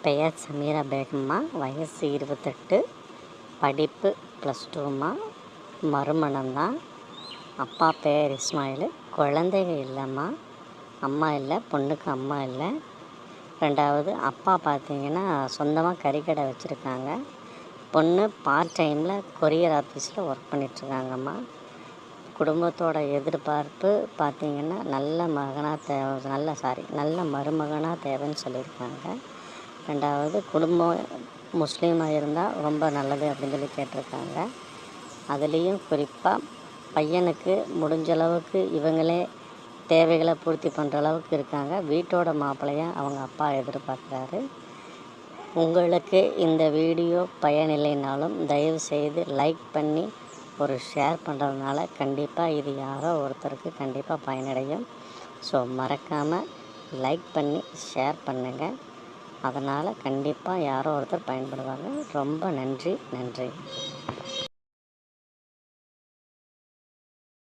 பெயர் சமீரா பேகம்மா, வயசு 28, படிப்பு +2ம்மா, மறுமணம்தான். அப்பா பேர் இஸ்மாயில். குழந்தைங்க இல்லைம்மா, அம்மா இல்லை, பொண்ணுக்கு அம்மா இல்லை. 2வது அப்பா பார்த்திங்கன்னா சொந்தமாக கறிக்கடை வச்சுருக்காங்க. பொண்ணு பார்ட் டைமில் கொரியர் ஆஃபீஸில் ஒர்க் பண்ணிகிட்ருக்காங்கம்மா. குடும்பத்தோட எதிர்பார்ப்பு பார்த்திங்கன்னா நல்ல மருமகனாக தேவைன்னு சொல்லியிருக்காங்க. 2வது குடும்பம் முஸ்லீமாக இருந்தால் ரொம்ப நல்லது அப்படின்னு சொல்லி கேட்டிருக்காங்க. அதுலேயும் குறிப்பாக பையனுக்கு முடிஞ்ச அளவுக்கு இவங்களே தேவைகளை பூர்த்தி பண்ணுற அளவுக்கு இருக்காங்க. வீட்டோட மாப்பிள்ளையாக அவங்க அப்பா எதிர்பார்க்குறாரு. உங்களுக்கு இந்த வீடியோ பயனில்லைனாலும் தயவுசெய்து லைக் பண்ணி ஒரு ஷேர் பண்ணுறதுனால கண்டிப்பாக இது யாரோ ஒருத்தருக்கு கண்டிப்பாக பயனடையும். ஸோ மறக்காமல் லைக் பண்ணி ஷேர் பண்ணுங்கள். அதனால் கண்டிப்பாக யாரோ ஒருத்தர் பயன்படுவாங்க. ரொம்ப நன்றி.